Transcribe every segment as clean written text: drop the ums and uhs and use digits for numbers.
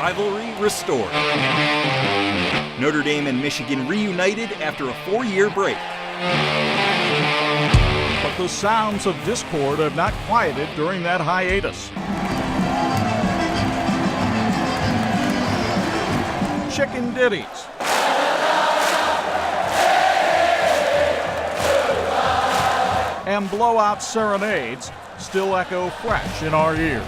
rivalry restored. Notre Dame and Michigan reunited after a 4-year break. But the sounds of discord have not quieted during that hiatus. Chicken ditties. And blowout serenades still echo fresh in our ears.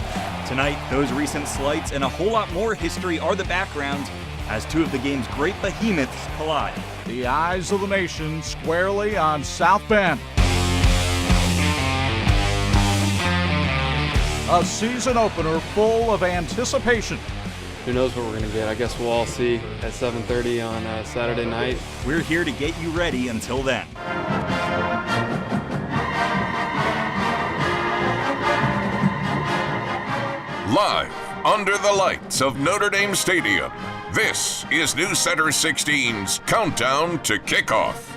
Tonight, those recent slights and a whole lot more history are the background as two of the game's great behemoths collide. The eyes of the nation squarely on South Bend. A season opener full of anticipation. Who knows what we're going to get? I guess we'll all see at 7:30 on Saturday night. We're here to get you ready until then. Live under the lights of Notre Dame Stadium, this is News Center 16's Countdown to Kickoff.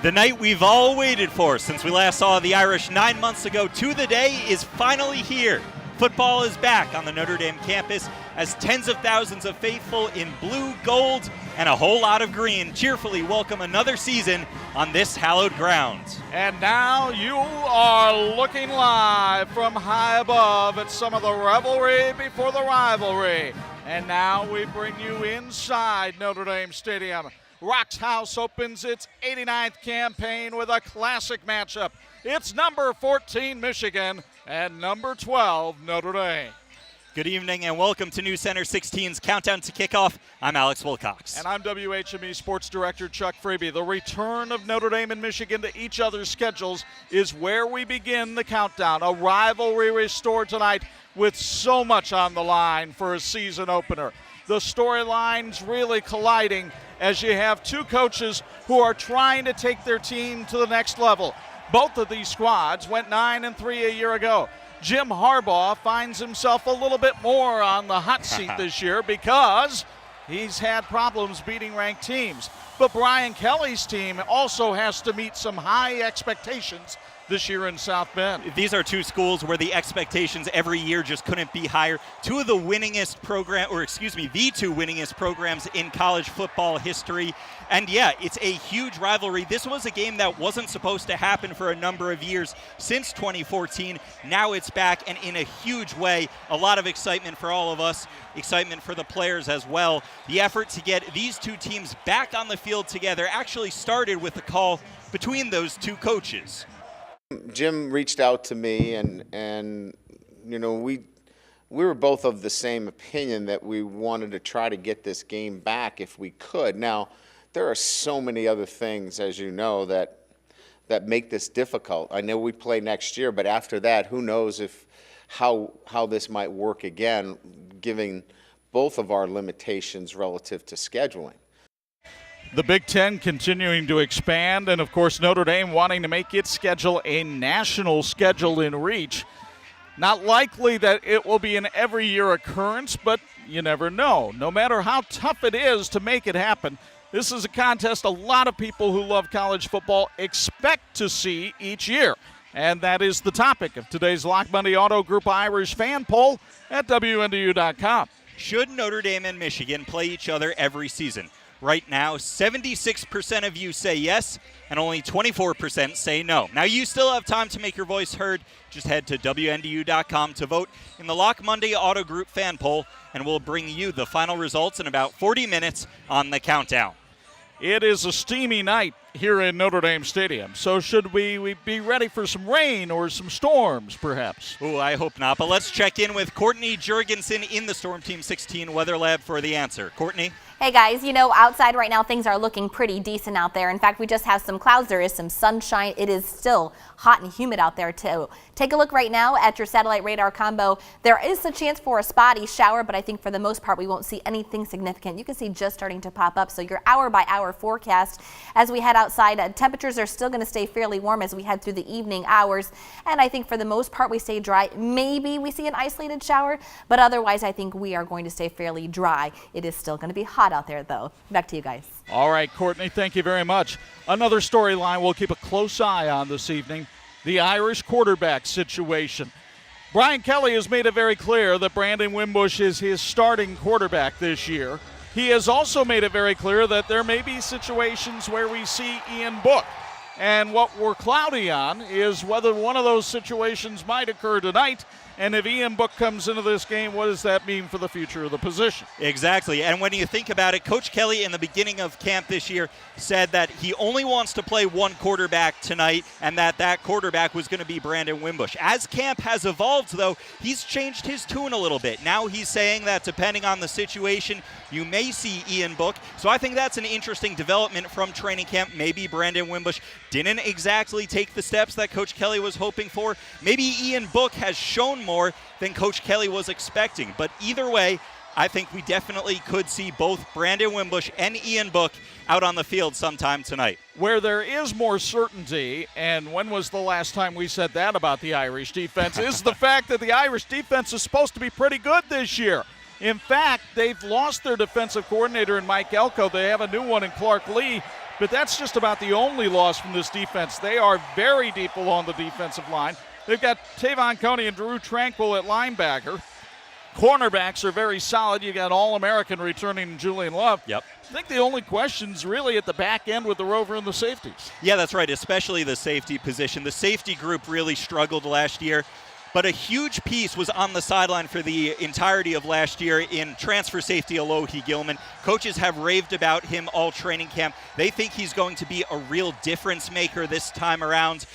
The night we've all waited for since we last saw the Irish 9 months ago to the day is finally here. Football is back on the Notre Dame campus as tens of thousands of faithful in blue, gold, and a whole lot of green cheerfully welcome another season on this hallowed ground. And now you are looking live from high above at some of the revelry before the rivalry. And now we bring you inside Notre Dame Stadium. Rock's House opens its 89th campaign with a classic matchup. It's number 14 Michigan and number 12 Notre Dame. Good evening and welcome to News Center 16's Countdown to Kickoff. I'm Alex Wilcox. And I'm WHME Sports Director Chuck Freeby. The return of Notre Dame and Michigan to each other's schedules is where we begin the countdown. A rivalry restored tonight with so much on the line for a season opener. The storylines really colliding as you have two coaches who are trying to take their team to the next level. Both of these squads went 9-3 a year ago. Jim Harbaugh finds himself a little bit more on the hot seat this year because he's had problems beating ranked teams. But Brian Kelly's team also has to meet some high expectations this year in South Bend. These are two schools where the expectations every year just couldn't be higher. The two winningest programs in college football history. And yeah, it's a huge rivalry. This was a game that wasn't supposed to happen for a number of years since 2014. Now it's back, and in a huge way, a lot of excitement for all of us, excitement for the players as well. The effort to get these two teams back on the field together actually started with the call between those two coaches. Jim reached out to me, and you know, we were both of the same opinion that we wanted to try to get this game back if we could. Now, there are so many other things, as you know, that make this difficult. I know we play next year, but after that, who knows how this might work again, given both of our limitations relative to scheduling. The Big Ten continuing to expand, and of course Notre Dame wanting to make its schedule a national schedule in reach. Not likely that it will be an every year occurrence, but you never know. No matter how tough it is to make it happen, this is a contest a lot of people who love college football expect to see each year. And that is the topic of today's Lock Money Auto Group Irish fan poll at WNDU.com. Should Notre Dame and Michigan play each other every season? Right now, 76% of you say yes, and only 24% say no. Now, you still have time to make your voice heard. Just head to WNDU.com to vote in the Lock Monday Auto Group fan poll, and we'll bring you the final results in about 40 minutes on the countdown. It is a steamy night here in Notre Dame Stadium, so should we be ready for some rain or some storms, perhaps? Oh, I hope not, but let's check in with Courtney Jurgensen in the Storm Team 16 Weather Lab for the answer. Courtney? Hey guys, you know, outside right now things are looking pretty decent out there. In fact, we just have some clouds. There is some sunshine. It is still hot and humid out there too. Take a look right now at your satellite radar combo. There is a chance for a spotty shower, but I think for the most part we won't see anything significant. You can see just starting to pop up. So your hour by hour forecast as we head outside, temperatures are still going to stay fairly warm as we head through the evening hours. And I think for the most part we stay dry. Maybe we see an isolated shower, but otherwise I think we are going to stay fairly dry. It is still going to be hot out there though. Back to you guys. All right, Courtney, thank you very much. Another storyline we'll keep a close eye on this evening, the Irish quarterback situation. Brian Kelly has made it very clear that Brandon Wimbush is his starting quarterback this year. He has also made it very clear that there may be situations where we see Ian Book. And what we're cloudy on is whether one of those situations might occur tonight. And if Ian Book comes into this game, what does that mean for the future of the position? Exactly. And when you think about it, Coach Kelly in the beginning of camp this year said that he only wants to play one quarterback tonight and that quarterback was going to be Brandon Wimbush. As camp has evolved, though, he's changed his tune a little bit. Now he's saying that depending on the situation, you may see Ian Book. So I think that's an interesting development from training camp. Maybe Brandon Wimbush didn't exactly take the steps that Coach Kelly was hoping for. Maybe Ian Book has shown more than Coach Kelly was expecting. But either way, I think we definitely could see both Brandon Wimbush and Ian Book out on the field sometime tonight. Where there is more certainty, and when was the last time we said that about the Irish defense, is the fact that the Irish defense is supposed to be pretty good this year. In fact, they've lost their defensive coordinator in Mike Elko. They have a new one in Clark Lee, but that's just about the only loss from this defense. They are very deep along the defensive line. They've got Tavon Coney and Drew Tranquil at linebacker. Cornerbacks are very solid. You got All-American returning Julian Love. Yep. I think the only question's really at the back end with the Rover and the safeties. Yeah, that's right, especially the safety position. The safety group really struggled last year, but a huge piece was on the sideline for the entirety of last year in transfer safety Alohi Gilman. Coaches have raved about him all training camp. They think he's going to be a real difference maker this time around.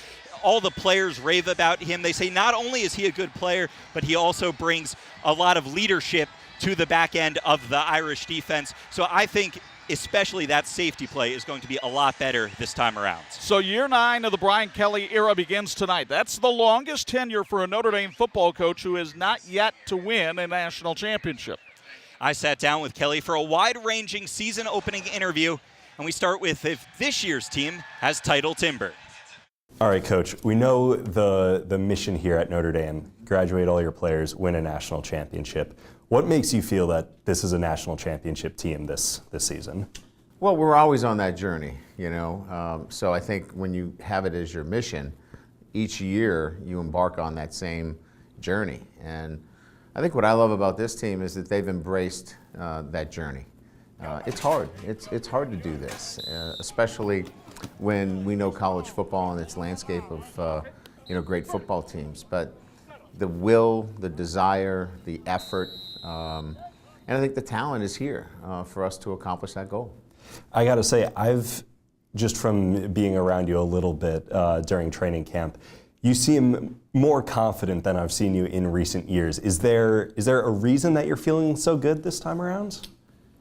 All the players rave about him. They say not only is he a good player, but he also brings a lot of leadership to the back end of the Irish defense. So I think especially that safety play is going to be a lot better this time around. So year 9 of the Brian Kelly era begins tonight. That's the longest tenure for a Notre Dame football coach who has not yet to win a national championship. I sat down with Kelly for a wide-ranging season-opening interview, and we start with if this year's team has title timber. All right, Coach, we know the mission here at Notre Dame, graduate all your players, win a national championship. What makes you feel that this is a national championship team this season? Well, we're always on that journey, you know. So I think when you have it as your mission, each year you embark on that same journey. And I think what I love about this team is that they've embraced that journey. It's hard. It's hard to do this, especially when we know college football and its landscape of great football teams. But the will, the desire, the effort, and I think the talent is here for us to accomplish that goal. I got to say, I've just from being around you a little bit during training camp, you seem more confident than I've seen you in recent years. Is there a reason that you're feeling so good this time around?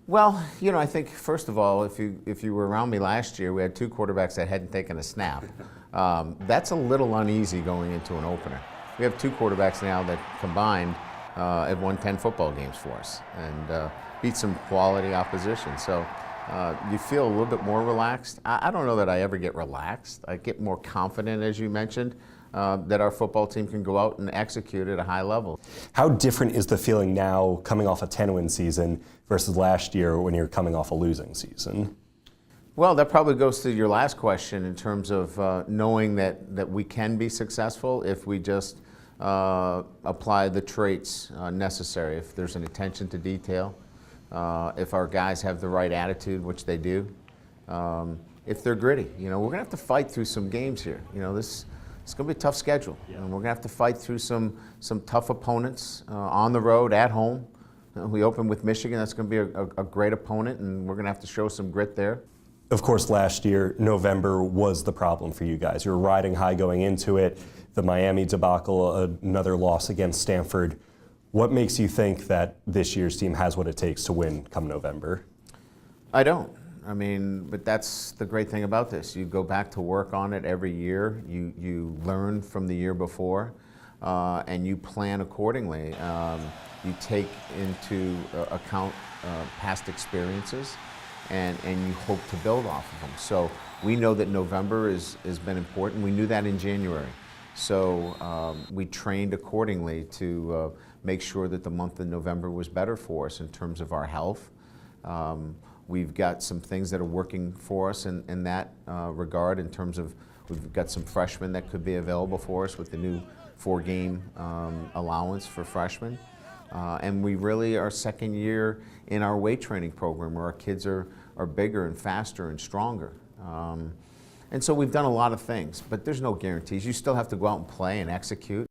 Well, I think first of all, if you were around me last year, we had 2 quarterbacks that hadn't taken a snap. That's a little uneasy going into an opener. We have 2 quarterbacks now that combined have won 10 football games for us and beat some quality opposition. So you feel a little bit more relaxed. I don't know that I ever get relaxed. I get more confident, as you mentioned, that our football team can go out and execute at a high level. How different is the feeling now coming off a 10-win season versus last year when you're coming off a losing season? Well, that probably goes to your last question in terms of knowing that we can be successful if we just apply the traits necessary. If there's an attention to detail, if our guys have the right attitude, which they do, if they're gritty. We're going to have to fight through some games here. It's going to be a tough schedule. And we're going to have to fight through some tough opponents on the road, at home. We open with Michigan. That's going to be a great opponent, and we're going to have to show some grit there. Of course, last year, November was the problem for you guys. You were riding high going into it. The Miami debacle, another loss against Stanford. What makes you think that this year's team has what it takes to win come November? I don't. But that's the great thing about this. You go back to work on it every year. You learn from the year before, and you plan accordingly. You take into account past experiences, and you hope to build off of them. So we know that November has been important. We knew that in January. So we trained accordingly to make sure that the month of November was better for us in terms of our health. We've got some things that are working for us in that regard in terms of we've got some freshmen that could be available for us with the new 4-game allowance for freshmen. And we really are second year in our weight training program where our kids are bigger and faster and stronger. And so we've done a lot of things, but there's no guarantees. You still have to go out and play and execute.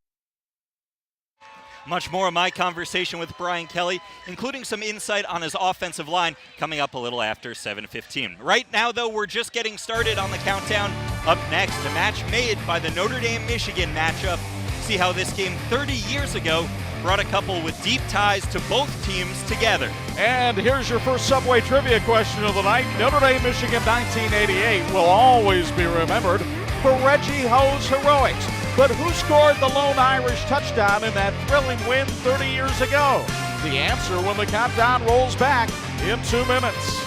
Much more of my conversation with Brian Kelly, including some insight on his offensive line, coming up a little after 7:15. Right now, though, we're just getting started on the countdown. Up next, a match made by the Notre Dame-Michigan matchup. See how this game 30 years ago brought a couple with deep ties to both teams together. And here's your first Subway trivia question of the night. Notre Dame, Michigan 1988 will always be remembered for Reggie Ho's heroics. But who scored the lone Irish touchdown in that thrilling win 30 years ago? The answer when the countdown rolls back in 2 minutes.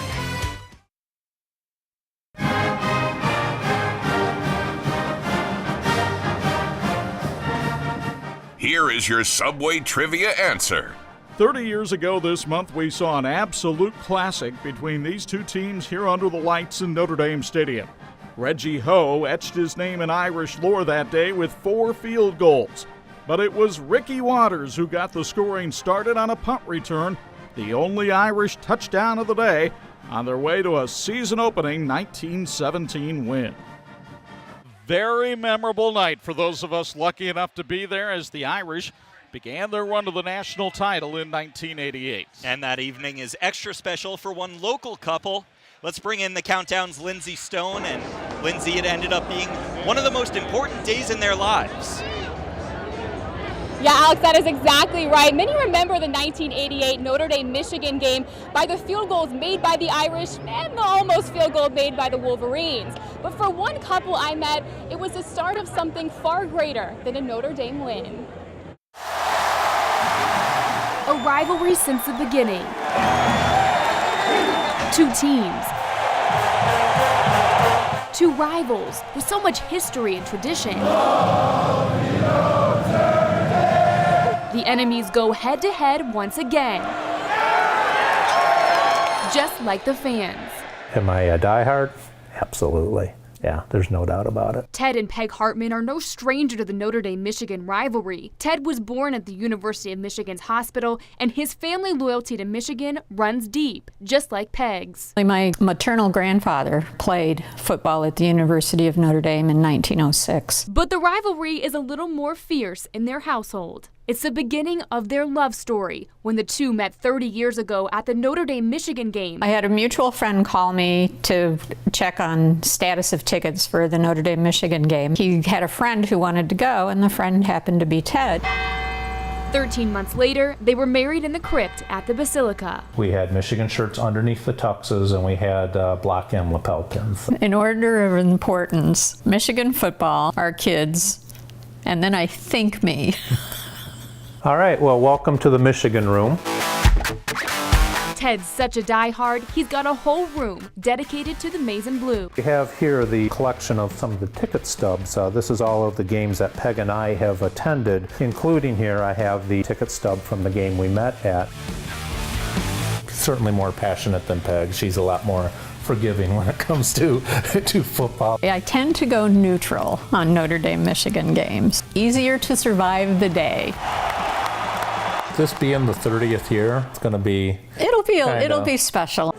Here is your Subway trivia answer. 30 years ago this month, we saw an absolute classic between these two teams here under the lights in Notre Dame Stadium. Reggie Ho etched his name in Irish lore that day with 4 field goals. But it was Ricky Waters who got the scoring started on a punt return, the only Irish touchdown of the day, on their way to a season-opening 1917 win. Very memorable night for those of us lucky enough to be there as the Irish began their run to the national title in 1988. And that evening is extra special for one local couple. Let's bring in the countdown's Lindsay Stone. And Lindsay, it ended up being one of the most important days in their lives. Yeah, Alex, that is exactly right. Many remember the 1988 Notre Dame-Michigan game by the field goals made by the Irish and the almost field goal made by the Wolverines. But for one couple I met, it was the start of something far greater than a Notre Dame win. A rivalry since the beginning. 2 teams. 2 rivals with so much history and tradition. The enemies go head-to-head once again. Just like the fans. Am I a diehard? Absolutely. Yeah, there's no doubt about it. Ted and Peg Hartman are no stranger to the Notre Dame-Michigan rivalry. Ted was born at the University of Michigan's hospital, and his family loyalty to Michigan runs deep, just like Peg's. My maternal grandfather played football at the University of Notre Dame in 1906. But the rivalry is a little more fierce in their household. It's the beginning of their love story when the two met 30 years ago at the Notre Dame-Michigan game. I had a mutual friend call me to check on status of tickets for the Notre Dame-Michigan game. He had a friend who wanted to go, and the friend happened to be Ted. 13 months later, they were married in the crypt at the Basilica. We had Michigan shirts underneath the tuxes, and we had Block M lapel pins. In order of importance, Michigan football, our kids, and then I think me. All right, well, welcome to the Michigan room. Ted's such a diehard, he's got a whole room dedicated to the maize and blue. We have here the collection of some of the ticket stubs. This is all of the games that Peg and I have attended, including here I have the ticket stub from the game we met at. Certainly more passionate than Peg. She's a lot more forgiving when it comes to football. I tend to go neutral on Notre Dame-Michigan games. Easier to survive the day. This being the 30th year, it's going to be... It'll be special.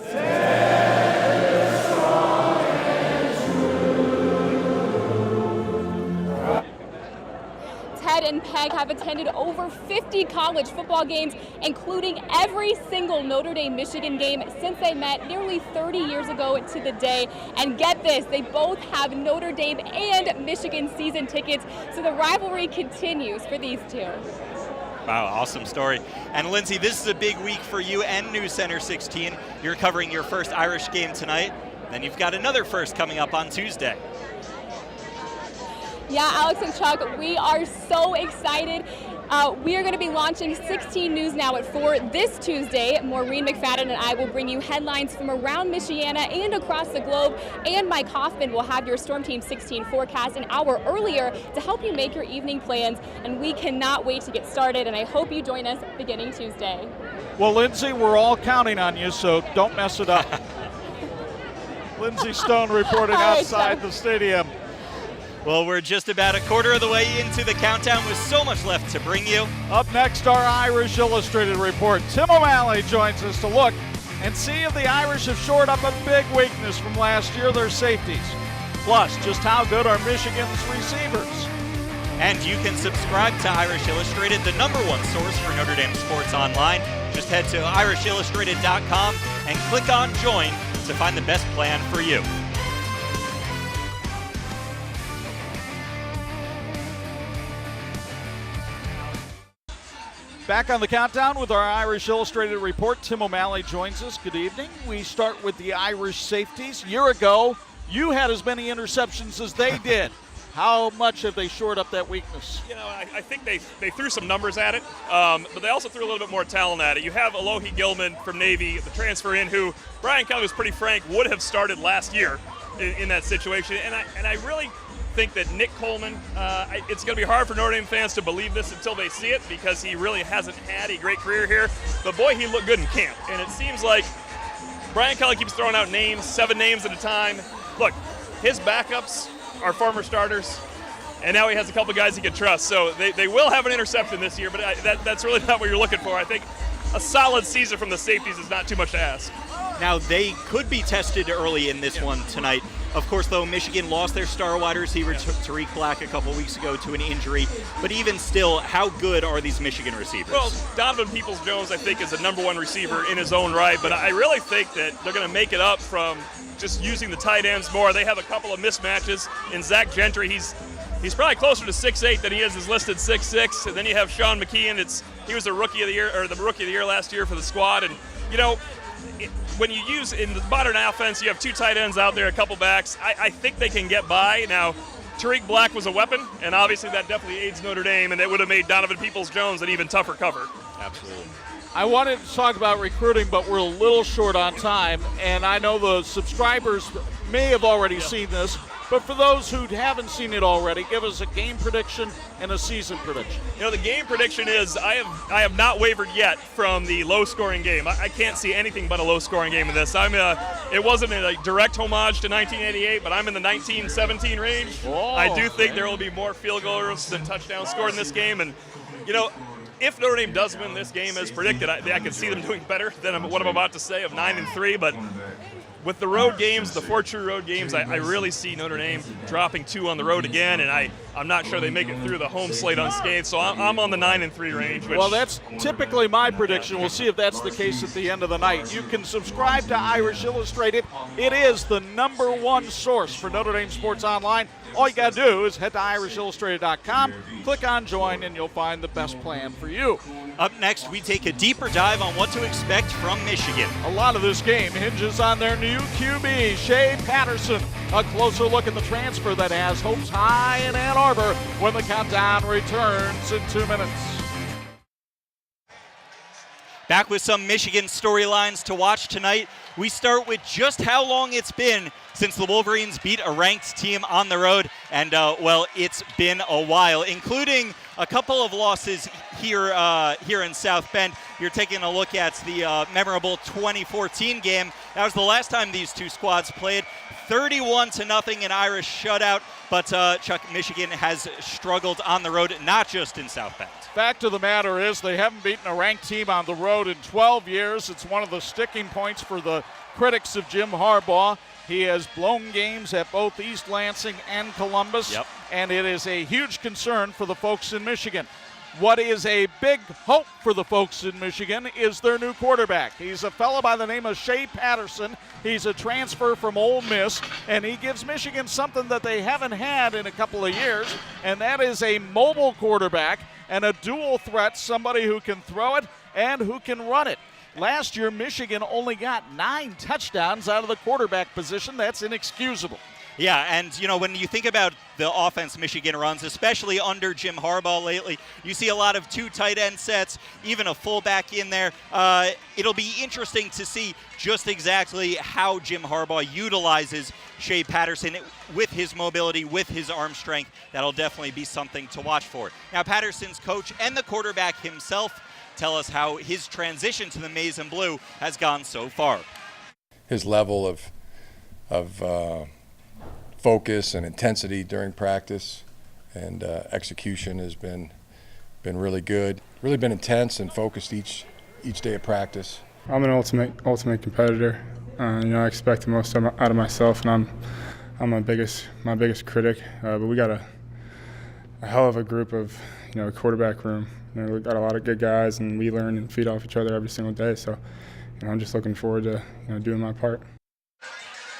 Ted and Peg have attended over 50 college football games, including every single Notre Dame-Michigan game since they met nearly 30 years ago to the day. And get this, they both have Notre Dame and Michigan season tickets, so the rivalry continues for these two. Wow, awesome story. And Lindsay, this is a big week for you and News Center 16. You're covering your first Irish game tonight. Then you've got another first coming up on Tuesday. Yeah, Alex and Chuck, we are so excited. We are going to be launching 16 News Now at 4 this Tuesday. Maureen McFadden and I will bring you headlines from around Michiana and across the globe. And Mike Hoffman will have your Storm Team 16 forecast an hour earlier to help you make your evening plans. And we cannot wait to get started, and I hope you join us beginning Tuesday. Well, Lindsay, we're all counting on you, so don't mess it up. Lindsay Stone reporting outside the stadium. Well, we're just about a quarter of the way into the countdown with so much left to bring you. Up next, our Irish Illustrated report. Tim O'Malley joins us to look and see if the Irish have shored up a big weakness from last year, their safeties. Plus, just how good are Michigan's receivers? And you can subscribe to Irish Illustrated, the #1 source for Notre Dame sports online. Just head to irishillustrated.com and click on Join to find the best plan for you. Back on the countdown with our Irish Illustrated report. Tim O'Malley joins us. Good evening. We start with the Irish safeties. A year ago, you had as many interceptions as they did. How much have they shored up that weakness? You know, I think they threw some numbers at it, but they also threw a little bit more talent at it. You have Alohi Gilman from Navy, the transfer in, who Brian Kelly was pretty frank would have started last year in that situation. And I really think that Nick Coleman, it's going to be hard for Notre Dame fans to believe this until they see it, because he really hasn't had a great career here. But boy, he looked good in camp. And it seems like Brian Kelly keeps throwing out names, 7 names at a time. Look, his backups are former starters, and now he has a couple guys he can trust. So they will have an interception this year, but that's really not what you're looking for. I think a solid season from the safeties is not too much to ask. Now, they could be tested early in this one tonight. Of course, though, Michigan lost their star wide receiver, Tariq Black, a couple weeks ago to an injury. But even still, how good are these Michigan receivers? Well, Donovan Peoples-Jones, I think, is a #1 receiver in his own right, but I really think that they're going to make it up from just using the tight ends more. They have a couple of mismatches. In Zach Gentry, he's probably closer to 6'8" than he is listed 6'6". And then you have Sean McKeon. He was a rookie of the year, or the rookie of the year last year for the squad. And, you know, when you use in the modern offense, you have 2 tight ends out there, a couple backs. I think they can get by. Now, Tariq Black was a weapon, and obviously that definitely aids Notre Dame, and it would have made Donovan Peoples-Jones an even tougher cover. Absolutely. I wanted to talk about recruiting, but we're a little short on time, and I know the subscribers may have already seen this, but for those who haven't seen it already, give us a game prediction and a season prediction. You know, the game prediction is I have not wavered yet from the low-scoring game. I can't see anything but a low-scoring game in this. It wasn't a direct homage to 1988, but I'm in the 1917 range. Oh, I do think there will be more field goals than touchdowns scored in this game, and you know, if Notre Dame does win this game as predicted, I can see them doing better than what I'm about to say of 9-3. But with the road games, the 4 true road games, I really see Notre Dame dropping 2 on the road again, and I'm not sure they make it through the home slate unscathed. So I'm on the 9-3 range. Well, that's typically my prediction. We'll see if that's the case at the end of the night. You can subscribe to Irish Illustrated. It is the #1 source for Notre Dame sports online. All you got to do is head to irishillustrated.com, click on Join, and you'll find the best plan for you. Up next, we take a deeper dive on what to expect from Michigan. A lot of this game hinges on their new QB, Shea Patterson. A closer look at the transfer that has hopes high in Ann Arbor when the countdown returns in 2 minutes. Back with some Michigan storylines to watch tonight. We start with just how long it's been since the Wolverines beat a ranked team on the road. And, well, it's been a while, including a couple of losses here in South Bend. You're taking a look at the memorable 2014 game. That was the last time these two squads played. 31-0 an Irish shutout. But, Chuck, Michigan has struggled on the road, not just in South Bend. Fact of the matter is they haven't beaten a ranked team on the road in 12 years. It's one of the sticking points for the critics of Jim Harbaugh. He has blown games at both East Lansing and Columbus, and it is a huge concern for the folks in Michigan. What is a big hope for the folks in Michigan is their new quarterback. He's a fellow by the name of Shea Patterson. He's a transfer from Ole Miss, and he gives Michigan something that they haven't had in a couple of years, and that is a mobile quarterback and a dual threat, somebody who can throw it and who can run it. Last year, Michigan only got 9 touchdowns out of the quarterback position. That's inexcusable. Yeah, and, you know, when you think about the offense Michigan runs, especially under Jim Harbaugh lately, you see a lot of 2 tight end sets, even a fullback in there. It'll be interesting to see just exactly how Jim Harbaugh utilizes Shea Patterson with his mobility, with his arm strength. That'll definitely be something to watch for. Now, Patterson's coach and the quarterback himself tell us how his transition to the maize and blue has gone so far. His level of focus and intensity during practice, and execution has been really good. Really been intense and focused each day of practice. I'm an ultimate competitor. I expect the most out of myself, and I'm my biggest critic. But we got a hell of a group of quarterback room. We've got a lot of good guys, and we learn and feed off each other every single day. So I'm just looking forward to doing my part.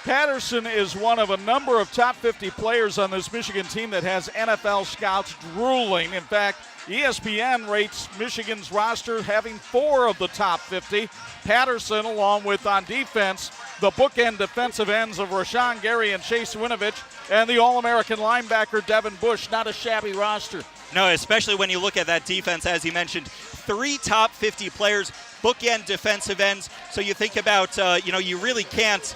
Patterson is one of a number of top 50 players on this Michigan team that has NFL scouts drooling. In fact, ESPN rates Michigan's roster having 4 of the top 50. Patterson, along with on defense, the bookend defensive ends of Rashawn Gary and Chase Winovich, and the All-American linebacker Devin Bush. Not a shabby roster. No, especially when you look at that defense, as you mentioned, 3 top 50 players, bookend defensive ends. So you think about, you really can't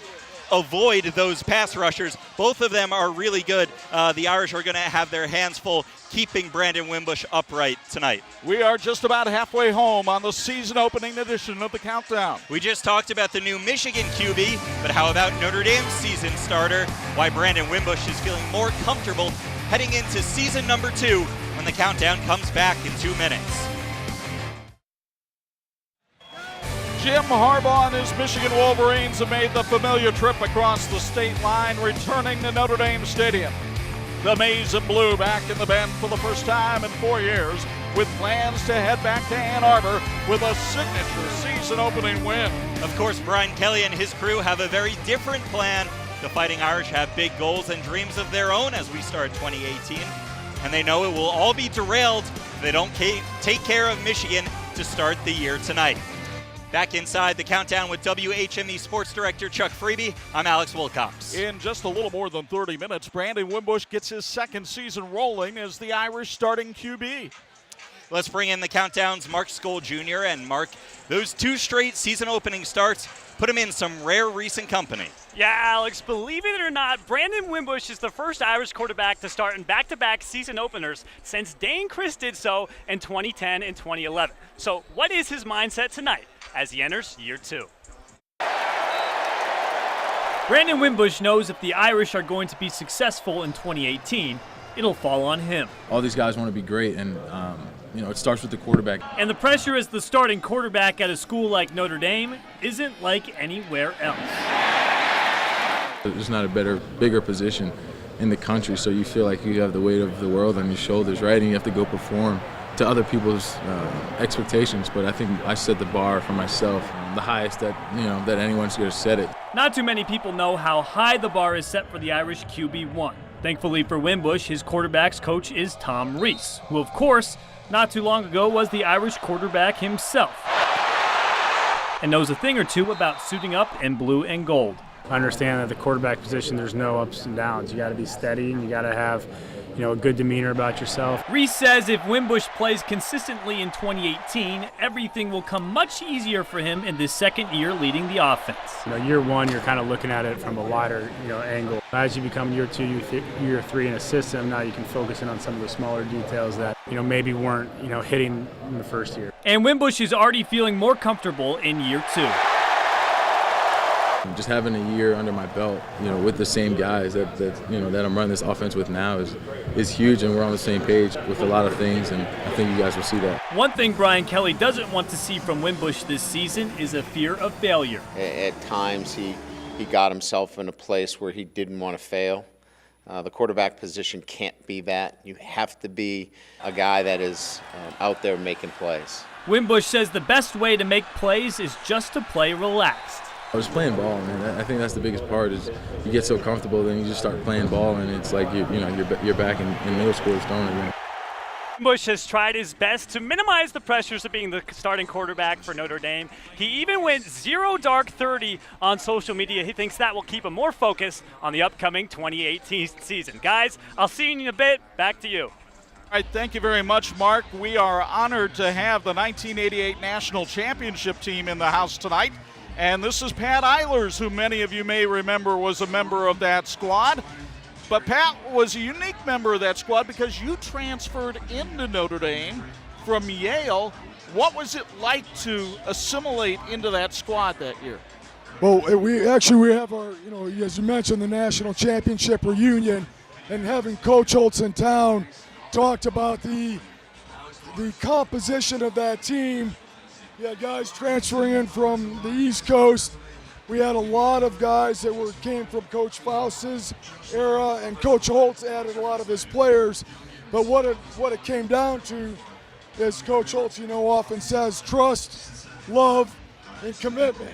avoid those pass rushers. Both of them are really good. The Irish are going to have their hands full keeping Brandon Wimbush upright tonight. We are just about halfway home on the season opening edition of the Countdown. We just talked about the new Michigan QB, but how about Notre Dame's season starter? Why Brandon Wimbush is feeling more comfortable heading into season number 2 when the Countdown comes back in 2 minutes. Jim Harbaugh and his Michigan Wolverines have made the familiar trip across the state line, returning to Notre Dame Stadium. The Maize and Blue back in the Bend for the first time in 4 years, with plans to head back to Ann Arbor with a signature season-opening win. Of course, Brian Kelly and his crew have a very different plan. The Fighting Irish have big goals and dreams of their own as we start 2018, and they know it will all be derailed if they don't take care of Michigan to start the year tonight. Back inside the Countdown with WHME Sports Director Chuck Freeby, I'm Alex Wilcox. In just a little more than 30 minutes, Brandon Wimbush gets his second season rolling as the Irish starting QB. Let's bring in the Countdown's Mark Skoll Jr. And Mark, those 2 straight season opening starts put him in some rare recent company. Yeah, Alex, believe it or not, Brandon Wimbush is the first Irish quarterback to start in back-to-back season openers since Dane Chris did so in 2010 and 2011. So what is his mindset tonight as he enters year 2? Brandon Wimbush knows if the Irish are going to be successful in 2018, it'll fall on him. All these guys want to be great, and it starts with the quarterback. And the pressure as the starting quarterback at a school like Notre Dame isn't like anywhere else. There's not a bigger position in the country, so you feel like you have the weight of the world on your shoulders, right? And you have to go perform to other people's expectations. But I think I set the bar for myself, the highest that anyone's going to set it. Not too many people know how high the bar is set for the Irish QB1. Thankfully for Wimbush, his quarterback's coach is Tom Rees, who, of course, not too long ago was the Irish quarterback himself, and knows a thing or two about suiting up in blue and gold. I understand that the quarterback position, there's no ups and downs. You got to be steady, and you got to have a good demeanor about yourself. Rees says if Wimbush plays consistently in 2018, everything will come much easier for him in this second year leading the offense. Year 1, you're kind of looking at it from a wider angle. As you become year 2, year 3 in a system, now you can focus in on some of the smaller details that maybe weren't hitting in the first year. And Wimbush is already feeling more comfortable in year 2. Just having a year under my belt, with the same guys that I'm running this offense with now is huge, and we're on the same page with a lot of things, and I think you guys will see that. One thing Brian Kelly doesn't want to see from Wimbush this season is a fear of failure. At times he got himself in a place where he didn't want to fail. The quarterback position can't be that. You have to be a guy that is out there making plays. Wimbush says the best way to make plays is just to play relaxed. I was playing ball, man. I think that's the biggest part is you get so comfortable, then you just start playing ball, and it's like you're back in middle school throwing again. Wimbush has tried his best to minimize the pressures of being the starting quarterback for Notre Dame. He even went 0 dark 30 on social media. He thinks that will keep him more focused on the upcoming 2018 season. Guys, I'll see you in a bit. Back to you. All right, thank you very much, Mark. We are honored to have the 1988 National Championship team in the house tonight. And this is Pat Eilers, who many of you may remember was a member of that squad. But Pat was a unique member of that squad because you transferred into Notre Dame from Yale. What was it like to assimilate into that squad that year? Well, we have our, as you mentioned, the national championship reunion, and having Coach Holtz in town talked about the composition of that team. You had guys transferring in from the East Coast. We had a lot of guys that came from Coach Faust's era, and Coach Holtz added a lot of his players. But what it came down to is Coach Holtz, often says trust, love, and commitment.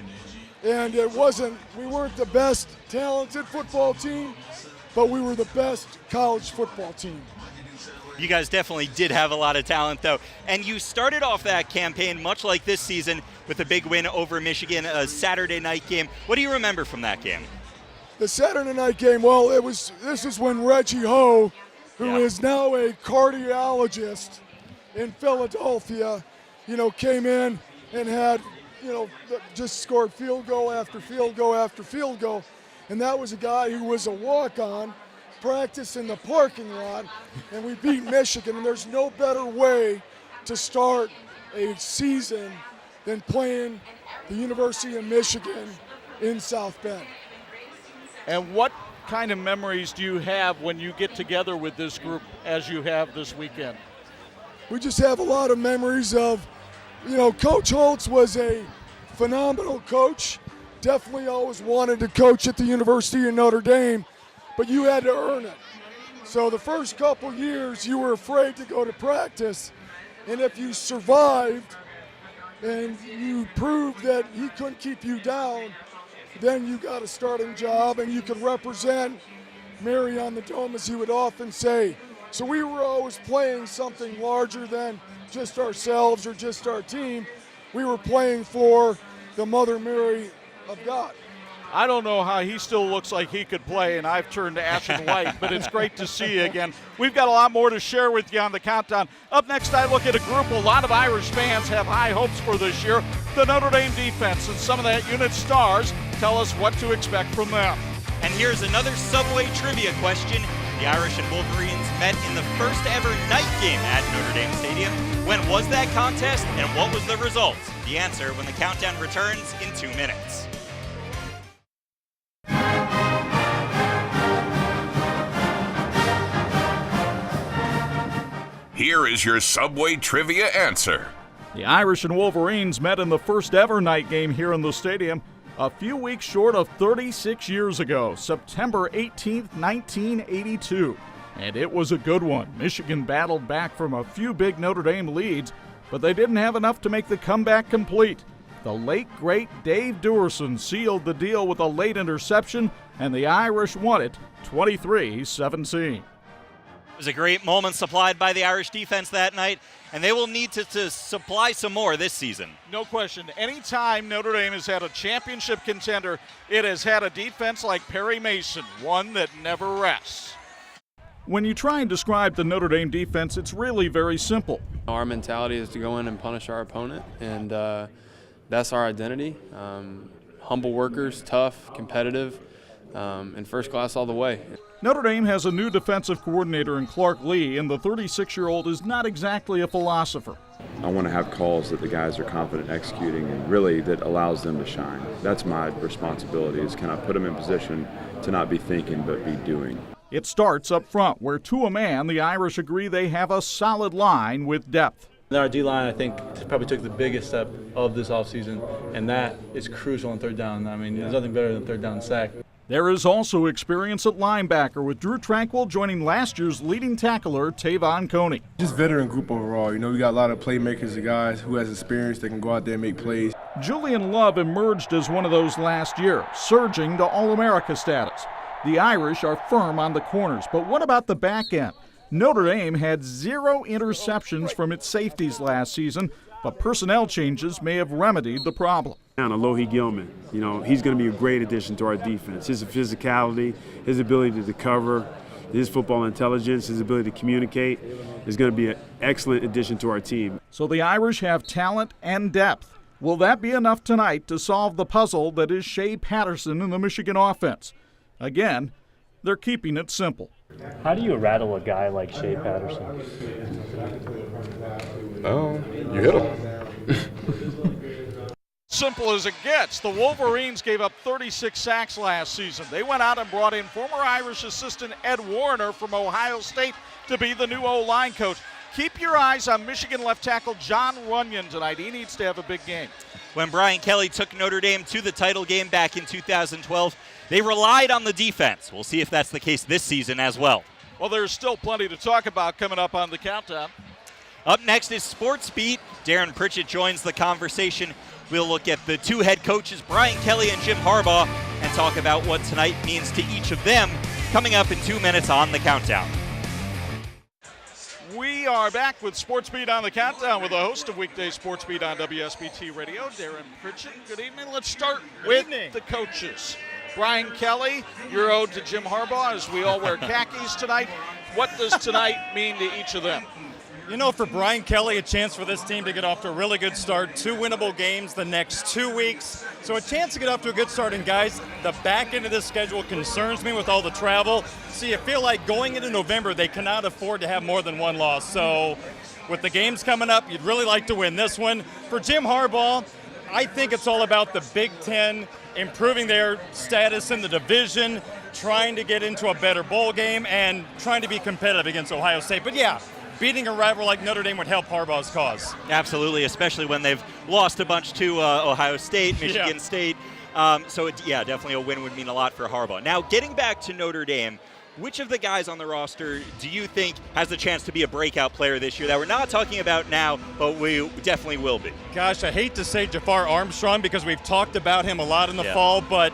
And we weren't the best talented football team, but we were the best college football team. You guys definitely did have a lot of talent, though. And you started off that campaign, much like this season, with a big win over Michigan, a Saturday night game. What do you remember from that game? The Saturday night game, well, this is when Reggie Ho, who is now a cardiologist in Philadelphia, came in and had, just scored field goal after field goal after field goal. And that was a guy who was a walk-on, practice in the parking lot, and we beat Michigan. And there's no better way to start a season than playing the University of Michigan in South Bend. And what kind of memories do you have when you get together with this group as you have this weekend? We just have a lot of memories of, Coach Holtz was a phenomenal coach. Definitely always wanted to coach at the University of Notre Dame, but you had to earn it. So the first couple years you were afraid to go to practice, and if you survived and you proved that he couldn't keep you down, then you got a starting job and you could represent Mary on the Dome, as he would often say. So we were always playing something larger than just ourselves or just our team. We were playing for the Mother Mary of God. I don't know how he still looks like he could play, and I've turned ashen white, but it's great to see you again. We've got a lot more to share with you on the countdown. Up next, I look at a group a lot of Irish fans have high hopes for this year, the Notre Dame defense, and some of that unit's stars tell us what to expect from them. And here's another Subway trivia question. The Irish and Wolverines met in the first ever night game at Notre Dame Stadium. When was that contest, and what was the result? The answer when the countdown returns in 2 minutes. Here is your Subway trivia answer. The Irish and Wolverines met in the first ever night game here in the stadium a few weeks short of 36 years ago, September 18th, 1982. And it was a good one. Michigan battled back from a few big Notre Dame leads, but they didn't have enough to make the comeback complete. The late, great Dave Duerson sealed the deal with a late interception, and the Irish won it 23-17. It was a great moment supplied by the Irish defense that night, and they will need to supply some more this season. No question. Anytime Notre Dame has had a championship contender, it has had a defense like Perry Mason, one that never rests. When you try and describe the Notre Dame defense, it's really very simple. Our mentality is to go in and punish our opponent, and that's our identity. Humble workers, tough, competitive, and first class all the way. Notre Dame has a new defensive coordinator in Clark Lee, and the 36-year-old is not exactly a philosopher. I want to have calls that the guys are confident executing and really that allows them to shine. That's my responsibility, is can I put them in position to not be thinking but be doing. It starts up front, where to a man, the Irish agree they have a solid line with depth. Our D-line, I think, probably took the biggest step of this offseason, and that is crucial on third down. I mean, there's nothing better than third down sack. There is also experience at linebacker, with Drew Tranquil joining last year's leading tackler, Tavon Coney. Just veteran group overall. We got a lot of playmakers and guys who has experience that can go out there and make plays. Julian Love emerged as one of those last year, surging to All-America status. The Irish are firm on the corners, but what about the back end? Notre Dame had 0 interceptions from its safeties last season, but personnel changes may have remedied the problem. Alohi Gilman, he's going to be a great addition to our defense. His physicality, his ability to cover, his football intelligence, his ability to communicate is going to be an excellent addition to our team. So the Irish have talent and depth. Will that be enough tonight to solve the puzzle that is Shea Patterson in the Michigan offense? Again, they're keeping it simple. How do you rattle a guy like Shea Patterson? Oh, you hit him. simple as it gets. The Wolverines gave up 36 sacks last season. They went out and brought in former Irish assistant Ed Warner from Ohio State to be the new O-line coach. Keep your eyes on Michigan left tackle John Runyon tonight. He needs to have a big game. When Brian Kelly took Notre Dame to the title game back in 2012, they relied on the defense. We'll see if that's the case this season as well. Well, there's still plenty to talk about coming up on the countdown. Up next is Sports Beat. Darren Pritchett joins the conversation. We'll look at the two head coaches, Brian Kelly and Jim Harbaugh, and talk about what tonight means to each of them, coming up in 2 minutes on the countdown. We are back with Sports Beat on the countdown with the host of Weekday Sports Beat on WSBT Radio, Darren Pritchett. Good evening. Let's start with the coaches. Brian Kelly, your ode to Jim Harbaugh, as we all wear khakis tonight. What does tonight mean to each of them? You know, for Brian Kelly, a chance for this team to get off to a really good start. 2 winnable games the next 2 weeks. So a chance to get off to a good start. And guys, the back end of this schedule concerns me with all the travel. So you feel like going into November, they cannot afford to have more than one loss. So with the games coming up, you'd really like to win this one. For Jim Harbaugh, I think it's all about the Big Ten improving their status in the division, trying to get into a better bowl game, and trying to be competitive against Ohio State. But yeah, beating a rival like Notre Dame would help Harbaugh's cause. Absolutely, especially when they've lost a bunch to Ohio State, Michigan State. Definitely a win would mean a lot for Harbaugh. Now, getting back to Notre Dame, which of the guys on the roster do you think has the chance to be a breakout player this year that we're not talking about now, but we definitely will be? Gosh, I hate to say Jafar Armstrong because we've talked about him a lot in the fall, but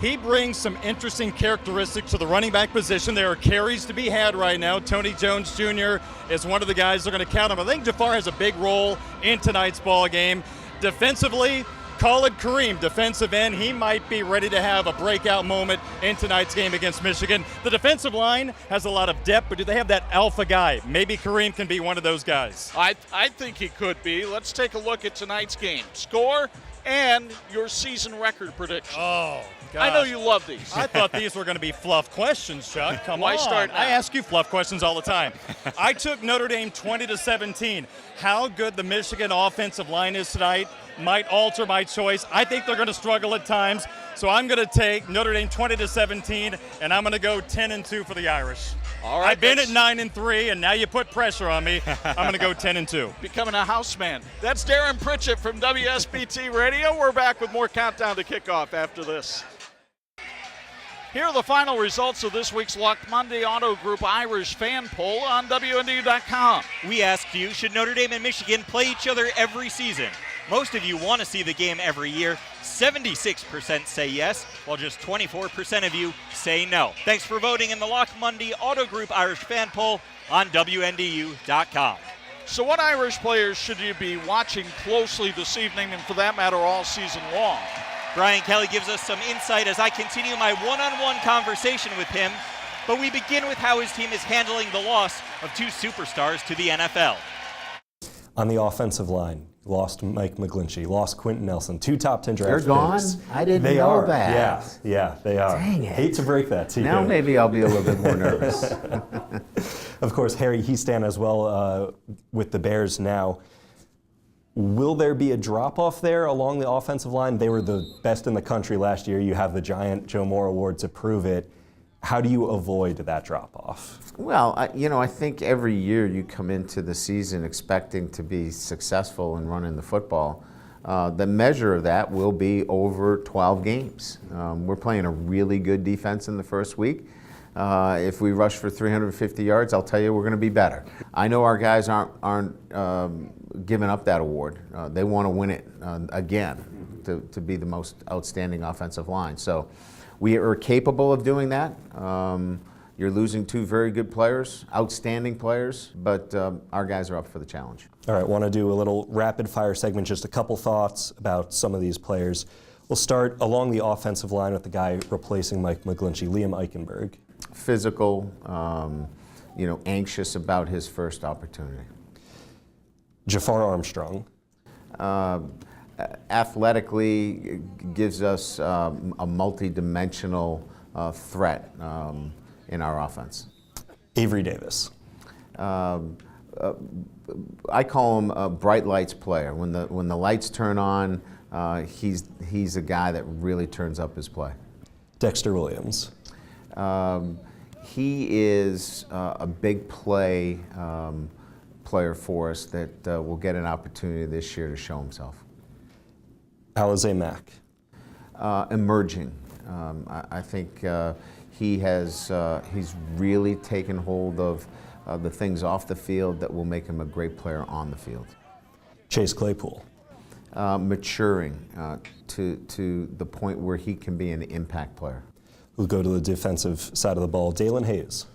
he brings some interesting characteristics to the running back position. There are carries to be had right now. Tony Jones Jr. is one of the guys they're going to count on. I think Jafar has a big role in tonight's ball game. Defensively, Khalid Kareem, defensive end, he might be ready to have a breakout moment in tonight's game against Michigan. The defensive line has a lot of depth, but do they have that alpha guy? Maybe Kareem can be one of those guys. I think he could be. Let's take a look at tonight's game. Score and your season record prediction. Oh, gosh. I know you love these. I thought these were going to be fluff questions, Chuck. Come Why on. start now? I ask you fluff questions all the time. I took Notre Dame 20-17. How good the Michigan offensive line is tonight might alter my choice. I think they're going to struggle at times, so I'm going to take Notre Dame 20-17, and I'm going to go 10-2 for the Irish. All right, I've been at 9-3, and now you put pressure on me. I'm going to go 10-2. Becoming a house man. That's Darren Pritchett from WSBT Radio. We're back with more Countdown to Kickoff after this. Here are the final results of this week's Locked Monday Auto Group Irish fan poll on WNDU.com. We asked you, should Notre Dame and Michigan play each other every season? Most of you want to see the game every year. 76% say yes, while just 24% of you say no. Thanks for voting in the Lock Monday Auto Group Irish fan poll on WNDU.com. So what Irish players should you be watching closely this evening, and for that matter all season long? Brian Kelly gives us some insight as I continue my one-on-one conversation with him, but we begin with how his team is handling the loss of two superstars to the NFL. On the offensive line, lost Mike McGlinchey, lost Quentin Nelson, 2 top 10 draft They're gone? picks. I didn't they know are. that. Yeah, they are. Dang it. Hate to break that to you. Now maybe I'll be a little bit more nervous. Of course, Harry Heastan as well with the Bears now. Will there be a drop-off there along the offensive line? They were the best in the country last year. You have the giant Joe Moore Award to prove it. How do you avoid that drop-off? Well, I think every year you come into the season expecting to be successful in running the football. The measure of that will be over 12 games. We're playing a really good defense in the first week. If we rush for 350 yards, I'll tell you we're going to be better. I know our guys aren't giving up that award. They want to win it again to be the most outstanding offensive line. So we are capable of doing that. You're losing 2 very good players, outstanding players, but our guys are up for the challenge. All right, want to do a little rapid-fire segment, just a couple thoughts about some of these players. We'll start along the offensive line with the guy replacing Mike McGlinchey, Liam Eichenberg. Physical, anxious about his first opportunity. Jafar Armstrong. Athletically gives us a multi-dimensional threat in our offense. Avery Davis. I call him a bright lights player. When the lights turn on, he's a guy that really turns up his play. Dexter Williams. He is a big play player for us that will get an opportunity this year to show himself. Alize Mack. Emerging. I think he's really taken hold of the things off the field that will make him a great player on the field. Chase Claypool. Maturing to the point where he can be an impact player. We'll go to the defensive side of the ball. Dalen Hayes.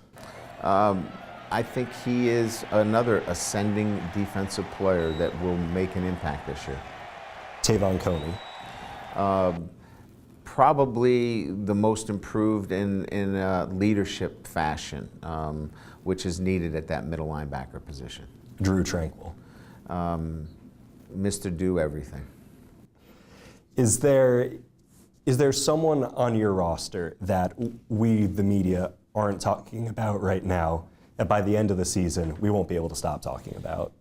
I think he is another ascending defensive player that will make an impact this year. Tavon Coney. Probably the most improved in leadership fashion, which is needed at that middle linebacker position. Drew Tranquil. Mr. Do Everything. Is there someone on your roster that we, the media, aren't talking about right now that by the end of the season we won't be able to stop talking about?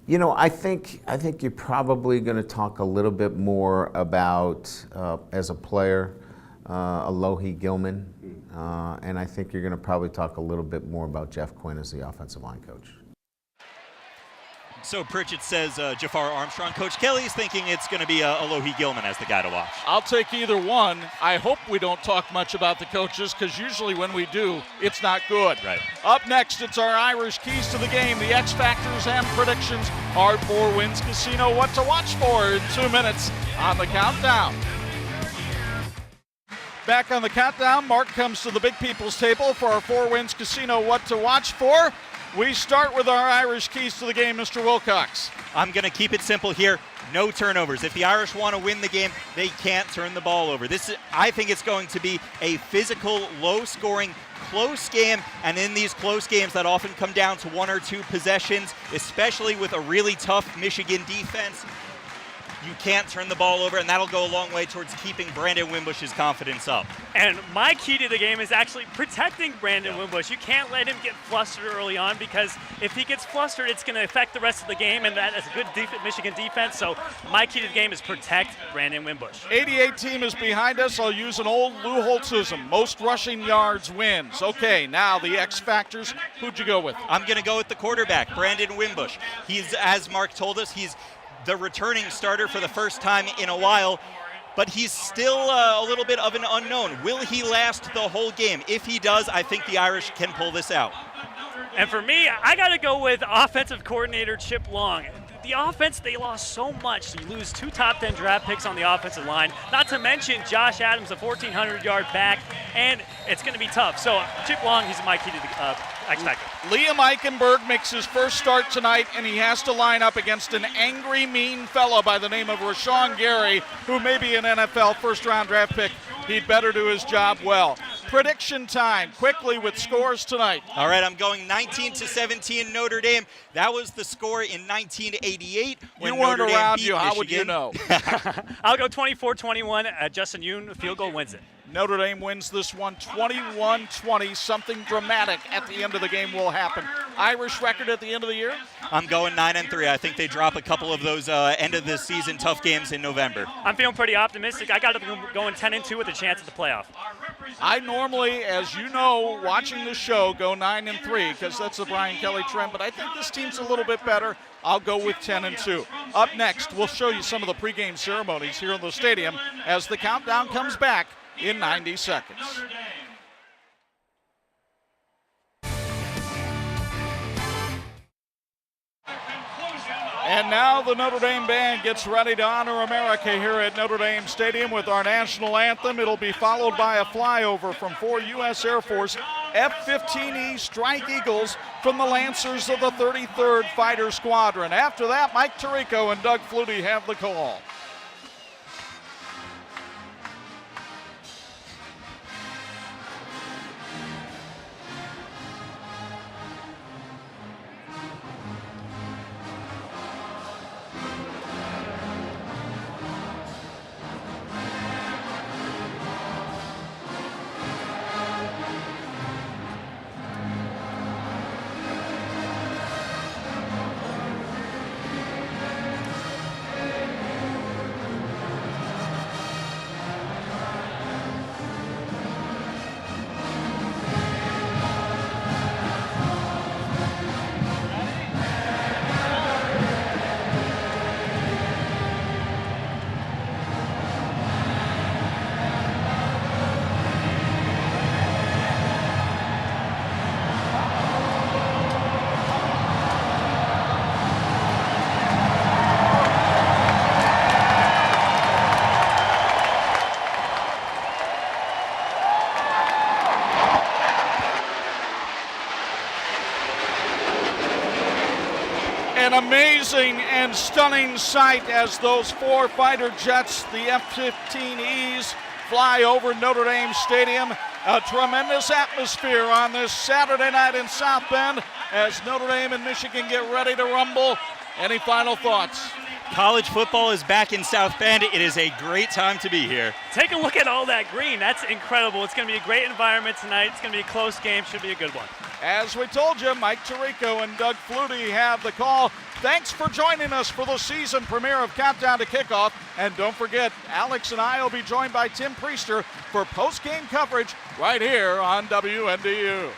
You know, I think you're probably going to talk a little bit more about, as a player, Alohi Gilman, and I think you're going to probably talk a little bit more about Jeff Quinn as the offensive line coach. So Pritchett says Jafar Armstrong. Coach Kelly's thinking it's going to be Alohi Gilman as the guy to watch. I'll take either one. I hope we don't talk much about the coaches, because usually when we do, it's not good. Right. Up next, it's our Irish keys to the game, the X Factors and predictions. Hard 4 Wins Casino, what to watch for in 2 minutes on the countdown. Back on the countdown, Mark comes to the big people's table for our 4 Wins Casino, what to watch for. We start with our Irish keys to the game, Mr. Wilcox. I'm going to keep it simple here. No turnovers. If the Irish want to win the game, they can't turn the ball over. I think it's going to be a physical, low-scoring, close game, and in these close games that often come down to 1 or 2 possessions, especially with a really tough Michigan defense, you can't turn the ball over, and that'll go a long way towards keeping Brandon Wimbush's confidence up. And my key to the game is actually protecting Brandon Wimbush. You can't let him get flustered early on, because if he gets flustered, it's going to affect the rest of the game, and that is a good Michigan defense. So my key to the game is protect Brandon Wimbush. 88 team is behind us. I'll use an old Lou Holtzism. Most rushing yards wins. Okay, now the X Factors. Who'd you go with? I'm going to go with the quarterback, Brandon Wimbush. He's, as Mark told us, he's the returning starter for the first time in a while, but he's still a little bit of an unknown. Will he last the whole game? If he does, I think the Irish can pull this out. And for me, I got to go with offensive coordinator Chip Long. The offense, they lost so much. You lose 2 top 10 draft picks on the offensive line, not to mention Josh Adams, a 1,400-yard back, and it's going to be tough. So Chip Long, he's my key to the X Factor. Liam Eichenberg makes his first start tonight, and he has to line up against an angry, mean fella by the name of Rashawn Gary, who may be an NFL first-round draft pick. He'd better do his job well. Prediction time, quickly with scores tonight. All right, I'm going 19-17 Notre Dame. That was the score in 1988 when you weren't Notre Dame around beat you. How Michigan. would you know? I'll go 24-21. Justin Yoon, field goal wins it. Notre Dame wins this one 21-20. Something dramatic at the end of the game will happen. Irish record at the end of the year? I'm going 9-3. I think they drop a couple of those end of the season tough games in November. I'm feeling pretty optimistic. I got them going 10-2 with a chance at the playoff. I normally, as you know, watching the show, go 9-3 because that's the Brian Kelly trend, but I think this team's a little bit better. I'll go with 10-2. Up next, we'll show you some of the pregame ceremonies here in the stadium as the countdown comes back in 90 seconds. And now the Notre Dame band gets ready to honor America here at Notre Dame Stadium with our national anthem. It'll be followed by a flyover from 4 U.S. Air Force F-15E Strike Eagles from the Lancers of the 33rd Fighter Squadron. After that, Mike Tirico and Doug Flutie have the call. amazing and stunning sight as those 4 fighter jets, the F-15Es, fly over Notre Dame Stadium. A tremendous atmosphere on this Saturday night in South Bend as Notre Dame and Michigan get ready to rumble. Any final thoughts? College football is back in South Bend. It is a great time to be here. Take a look at all that green. That's incredible. It's going to be a great environment tonight. It's going to be a close game. Should be a good one. As we told you, Mike Tirico and Doug Flutie have the call. Thanks for joining us for the season premiere of Countdown to Kickoff. And don't forget, Alex and I will be joined by Tim Priester for post-game coverage right here on WNDU.